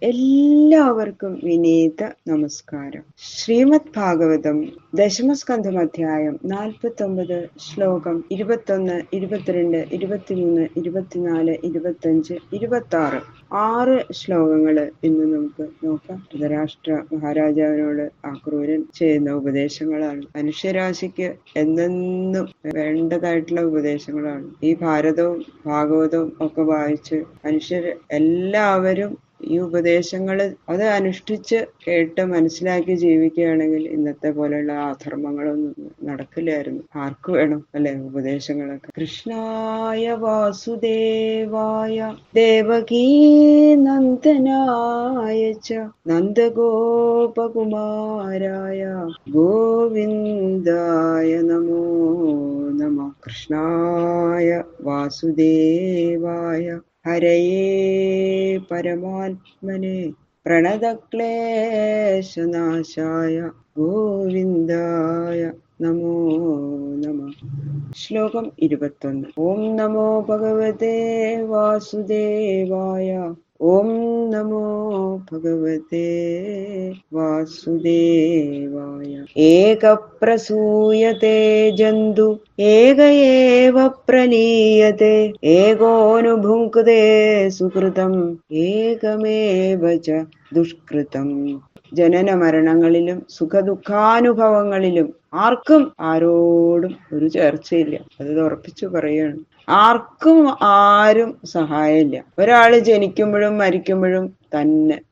എല്ലാവർക്കും വിനീത നമസ്കാരം. ശ്രീമദ് ഭാഗവതം ദശമസ്കന്ധം അധ്യായം 49 ശ്ലോകം 21, 22, 23, 24, 25, 26 6 ശ്ലോകങ്ങള് ഇന്ന് നമുക്ക് നോക്കാം. ധൃതരാഷ്ട്ര മഹാരാജാവിനോട് ആ ക്രൂരൻ ചെയ്യുന്ന ഉപദേശങ്ങളാണ്. മനുഷ്യരാശിക്ക് എന്നെന്നും വേണ്ടതായിട്ടുള്ള ഉപദേശങ്ങളാണ്. ഈ ഭാരതവും ഭാഗവതവും ഒക്കെ വായിച്ച് മനുഷ്യർ എല്ലാവരും ഈ ഉപദേശങ്ങള് അത് അനുഷ്ഠിച്ച് കേട്ട് മനസ്സിലാക്കി ജീവിക്കുകയാണെങ്കിൽ ഇന്നത്തെ പോലെയുള്ള അധർമ്മങ്ങളൊന്നും നടക്കില്ലായിരുന്നു. ആർക്ക് വേണം അല്ലെ ഉപദേശങ്ങളൊക്കെ. കൃഷ്ണായ വാസുദേവായ ദേവകീ നന്ദനായ ച നന്ദഗോപകുമാരായ ഗോവിന്ദായ നമോ നമഃ. കൃഷ്ണായ വാസുദേവായ ഹരയേ പരമാത്മനെ പ്രണതക്ലേശനാശായ ഗോവിന്ദായ നമോ നമഃ. ശ്ലോകം 21. ഓം നമോ ഭഗവതേ വാസുദേവായ. ഓം നമോ ഭഗവതേ വാസുദേവായ. ഏകപ്രസൂയതേ ജന്തു ഏക ഏവ പ്രലീയതേ ഏകോനുഭുങ്ക്തേ സുകൃതം ഏകമേവ ച ദുഷ്കൃതം. ജനന മരണങ്ങളിലും സുഖദുഃഖാനുഭവങ്ങളിലും ആർക്കും ആരോടും ഒരു ചേർച്ചയില്ല. അത് ഉറപ്പിച്ചു പറയാണ്. ആർക്കും ആരും സഹായമില്ല. ഒരാള് ജനിക്കുമ്പോഴും മരിക്കുമ്പോഴും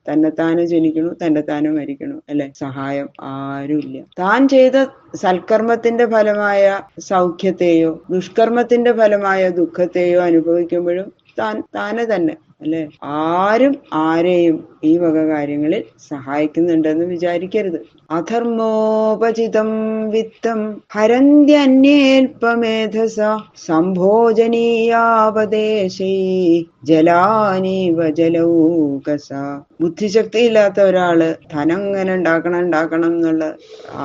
തന്നെത്താനെ ജനിക്കണു, തന്നെത്താനെ മരിക്കണു അല്ലെ. സഹായം ആരുമില്ല. താൻ ചെയ്ത സൽക്കർമ്മത്തിന്റെ ഫലമായ സൗഖ്യത്തെയോ ദുഷ്കർമ്മത്തിന്റെ ഫലമായ ദുഃഖത്തെയോ അനുഭവിക്കുമ്പോഴും താനെ തന്നെ അല്ലെ. ആരും ആരെയും ഈ വക കാര്യങ്ങളിൽ സഹായിക്കുന്നുണ്ടെന്ന് വിചാരിക്കരുത്. അധർമ്മോപചിതം വിത്തം ഹരന്ത്യന്യേൽപമേധസ സംഭോജനീയാപദേശൈ ജലാനീവ ജലൗകസ. ബുദ്ധിശക്തി ഇല്ലാത്ത ഒരാള് ധനം ഇങ്ങനെ ഉണ്ടാക്കണം എന്നുള്ള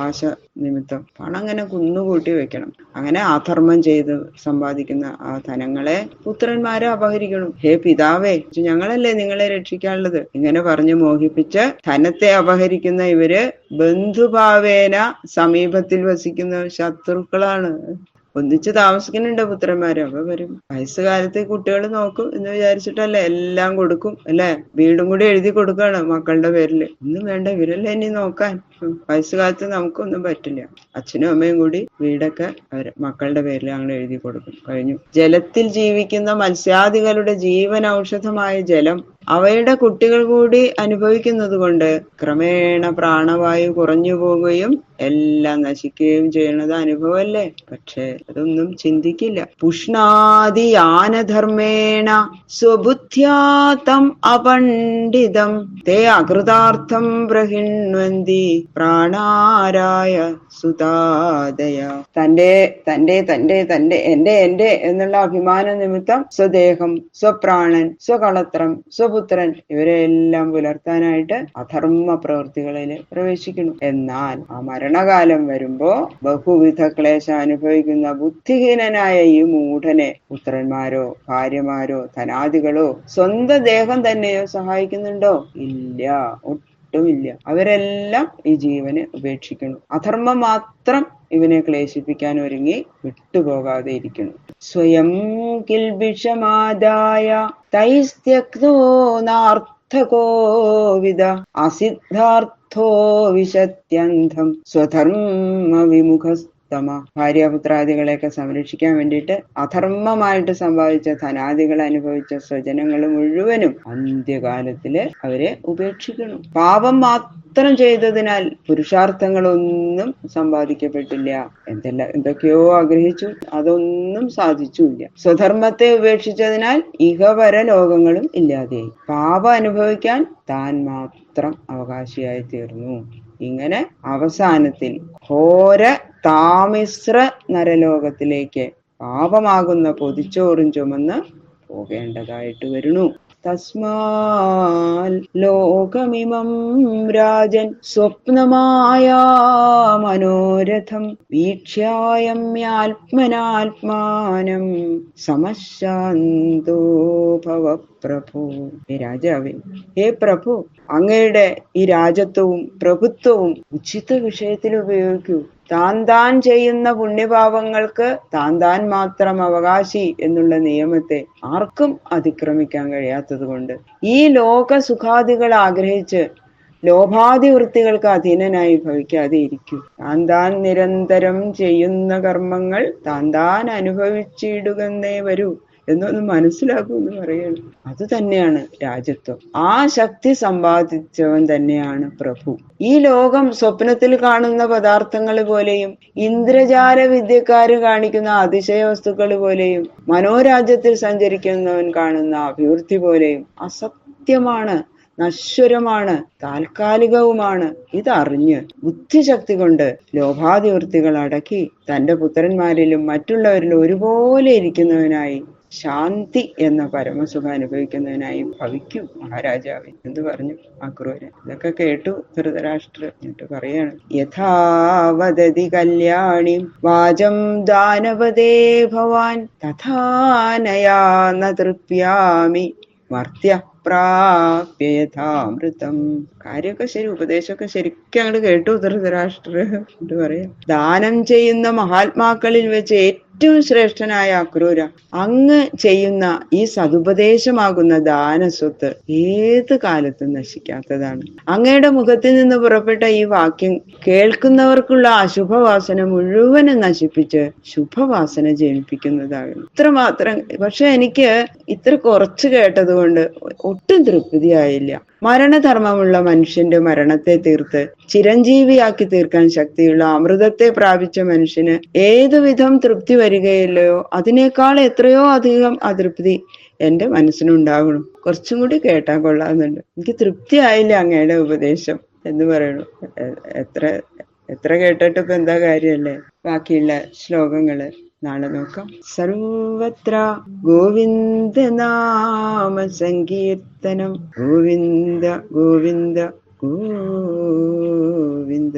ആശ നിമിത്തം പണം ഇങ്ങനെ കുന്നുകൂട്ടി വെക്കണം. അങ്ങനെ അധർമ്മം ചെയ്ത് സമ്പാദിക്കുന്ന ആ ധനങ്ങളെ പുത്രന്മാരെ അപഹരിക്കണം. ഹേ പിതാവേ, ഞങ്ങളല്ലേ നിങ്ങളെ രക്ഷിക്കാനുള്ളത്. ഇങ്ങനെ പറഞ്ഞു മോഹിപ്പിച്ച് ധനത്തെ അപഹരിക്കുന്ന ഇവര് ബന്ധുഭാവേന സമീപത്തിൽ വസിക്കുന്ന ശത്രുക്കളാണ്. ഒന്നിച്ച് താമസിക്കുന്നുണ്ട് പുത്രന്മാര്. അപ്പൊ വരും വയസ്സുകാലത്ത് കുട്ടികൾ നോക്കും എന്ന് വിചാരിച്ചിട്ടല്ലേ എല്ലാം കൊടുക്കും അല്ലെ. വീടും കൂടി എഴുതി കൊടുക്കുകയാണ് മക്കളുടെ പേരില്. ഒന്നും വേണ്ട, ഇവരല്ലേ ഇനി നോക്കാൻ. വയസ്സുകാലത്ത് നമുക്കൊന്നും പറ്റില്ല. അച്ഛനും അമ്മയും കൂടി വീടൊക്കെ മക്കളുടെ പേരിൽ അങ്ങനെ എഴുതി കൊടുക്കും. കഴിഞ്ഞു. ജലത്തിൽ ജീവിക്കുന്ന മത്സ്യാദികളുടെ ജീവൻ ഔഷധമായ ജലം അവയുടെ കുട്ടികൾ കൂടി അനുഭവിക്കുന്നത് കൊണ്ട് ക്രമേണ പ്രാണവായു കുറഞ്ഞു പോവുകയും എല്ലാം നശിക്കുകയും ചെയ്യണത് അനുഭവമല്ലേ. പക്ഷെ അതൊന്നും ചിന്തിക്കില്ല. പുഷ്ണാദിയാനധർമ്മേണ സ്വബുദ്ധ്യാതം അപണ്ഡിതം തേ അകൃതാർത്ഥം പ്രഹിണ്വന്തി പ്രാണാരായ സുതാദയ. തന്റെ എന്റെ എന്നുള്ള അഭിമാന നിമിത്തം സ്വദേഹം, സ്വപ്രാണൻ, സ്വകളത്രം, സ്വപുത്രൻ ഇവരെല്ലാം പുലർത്താനായിട്ട് അധർമ്മ പ്രവൃത്തികളിൽ പ്രവേശിക്കുന്നു. എന്നാൽ ആ മരണകാലം വരുമ്പോ ബഹുവിധ ക്ലേശം അനുഭവിക്കുന്ന ബുദ്ധിഹീനനായ ഈ മൂഢനെ പുത്രന്മാരോ ഭാര്യമാരോ ധനാദികളോ സ്വന്തം ദേഹം തന്നെയോ സഹായിക്കുന്നുണ്ടോ? ഇല്ല, ഒട്ടുമില്ല. അവരെല്ലാം ഈ ജീവനെ ഉപേക്ഷിക്കുന്നു. അധർമ്മം മാത്രം ഇവനെ ക്ലേശിപ്പിക്കാൻ ഒരുങ്ങി വിട്ടുപോകാതെ ഇരിക്കുന്നു. സ്വയം കിൽബിഷമാദായ തൈസ്ത്യക്തോ നാർത്ഥകോവിദ അസിദ്ധാർത്ഥോ വിശത്യന്ധം സ്വധർമ്മ വിമുഖസ്തമ. ഭാര്യാപുത്രാദികളെയൊക്കെ സംരക്ഷിക്കാൻ വേണ്ടിയിട്ട് അധർമ്മമായിട്ട് സമ്പാദിച്ച ധനാദികൾ അനുഭവിച്ച സ്വജനങ്ങൾ മുഴുവനും അന്ത്യകാലത്തില് അവരെ ഉപേക്ഷിക്കണം. പാപം മാത്രം ചെയ്തതിനാൽ പുരുഷാർത്ഥങ്ങളൊന്നും സമ്പാദിക്കപ്പെട്ടില്ല. എന്തൊക്കെയോ ആഗ്രഹിച്ചു, അതൊന്നും സാധിച്ചുമില്ല. സ്വധർമ്മത്തെ ഉപേക്ഷിച്ചതിനാൽ ഇഹപര ലോകങ്ങളും ഇല്ലാതെയായി. പാപം അനുഭവിക്കാൻ താൻ മാത്രം അവകാശിയായി തീർന്നു. ഇങ്ങനെ അവസാനത്തിൽ ഘോര താമിശ്ര നരലോകത്തിലേക്ക് പാപമാകുന്ന പൊതിച്ചോറും ചുമന്ന് പോകേണ്ടതായിട്ട് വരുന്നു. തസ്മാൽ ലോകമിമം രാജൻ സ്വപ്നമായാ മനോരഥം വീക്ഷ്യായമ്യാത്മനാത്മാനം സമശാന്തോ ഭവ പ്രഭു. ഹേ രാജാവേ, ഹേ പ്രഭു, അങ്ങയുടെ ഈ രാജത്വവും പ്രഭുത്വവും ഉചിത വിഷയത്തിൽ ഉപയോഗിക്കൂ. താൻ ചെയ്യുന്ന പുണ്യപാപങ്ങൾക്ക് താൻ മാത്രം അവകാശി എന്നുള്ള നിയമത്തെ ആർക്കും അതിക്രമിക്കാൻ കഴിയാത്തത് കൊണ്ട് ഈ ലോക സുഖാദികൾ ആഗ്രഹിച്ച് ലോഭാദി വൃത്തികൾക്ക് അധീനനായി ഭവിക്കാതെ ഇരിക്കൂ. താൻ നിരന്തരം ചെയ്യുന്ന കർമ്മങ്ങൾ താൻ അനുഭവിച്ചിടുകന്നേ വരൂ എന്നൊന്ന് മനസ്സിലാക്കൂ എന്ന് പറയണം. അത് തന്നെയാണ് രാജത്വം. ആ ശക്തി സമ്പാദിച്ചവൻ തന്നെയാണ് പ്രഭു. ഈ ലോകം സ്വപ്നത്തിൽ കാണുന്ന പദാർത്ഥങ്ങൾ പോലെയും ഇന്ദ്രജാല വിദ്യക്കാര് കാണിക്കുന്ന അതിശയ വസ്തുക്കൾ പോലെയും മനോരാജ്യത്തിൽ സഞ്ചരിക്കുന്നവൻ കാണുന്ന അഭിവൃദ്ധി പോലെയും അസത്യമാണ്, നശ്വരമാണ്, താൽക്കാലികവുമാണ്. ഇതറിഞ്ഞ് ബുദ്ധിശക്തി കൊണ്ട് ലോഭാതിവൃത്തികൾ അടക്കി തന്റെ പുത്രന്മാരിലും മറ്റുള്ളവരിലും ഒരുപോലെ ഇരിക്കുന്നവനായി ശാന്തി എന്ന പരമസുഖം അനുഭവിക്കുന്നതിനായി ഭവിക്കും മഹാരാജാവേ എന്ന് പറഞ്ഞു അക്രൂരൻ. ഇതൊക്കെ കേട്ടു ധൃതരാഷ്ട്ര. എന്നിട്ട് പറയാണ്, യഥാവദതി കല്യാണി വാചം ദാനവദേ ഭവാൻ തഥാനയാ ന തൃപ്യാമി മർത്യ പ്രാപ്യ യഥാമൃതം. കാര്യമൊക്കെ ശരി, ഉപദേശമൊക്കെ ശരിക്കും അങ്ങോട്ട് കേട്ടു ധൃതരാഷ്ട്ര. എന്നിട്ട് പറയാം, ദാനം ചെയ്യുന്ന മഹാത്മാക്കളിൽ വെച്ച് ഏറ്റവും ശ്രേഷ്ഠനായ അക്രൂര, അങ്ങ് ചെയ്യുന്ന ഈ സതുപദേശമാകുന്ന ദാനസ്വത്ത് ഏത് കാലത്തും നശിക്കാത്തതാണ്. അങ്ങയുടെ മുഖത്തിൽ നിന്ന് പുറപ്പെട്ട ഈ വാക്യം കേൾക്കുന്നവർക്കുള്ള അശുഭവാസന മുഴുവനും നശിപ്പിച്ച് ശുഭവാസന ജനിപ്പിക്കുന്നതാകുന്നു. ഇത്രമാത്രം. പക്ഷെ എനിക്ക് ഇത്ര കുറച്ച് കേട്ടത് കൊണ്ട് ഒട്ടും തൃപ്തിയായില്ല. മരണധർമ്മമുള്ള മനുഷ്യന്റെ മരണത്തെ തീർത്ത് ചിരഞ്ജീവിയാക്കി തീർക്കാൻ ശക്തിയുള്ള അമൃതത്തെ പ്രാപിച്ച മനുഷ്യന് ഏതുവിധം തൃപ്തി വരികയില്ലയോ അതിനേക്കാൾ എത്രയോ അധികം അതൃപ്തി എന്റെ മനസ്സിനുണ്ടാകണം. കുറച്ചും കൂടി കേട്ടാൽ കൊള്ളാമെന്നുണ്ട്. എനിക്ക് തൃപ്തി ആയില്ല അങ്ങയുടെ ഉപദേശം എന്ന് പറയണു. എത്ര കേട്ടിട്ട് ഇപ്പൊ എന്താ കാര്യല്ലേ. ബാക്കിയുള്ള ശ്ലോകങ്ങള് നാളെ നോക്കാം. സർവത്ര ഗോവിന്ദ നാമ സങ്കീർത്തനം. ഗോവിന്ദ ഗോവിന്ദ ഗോവിന്ദ.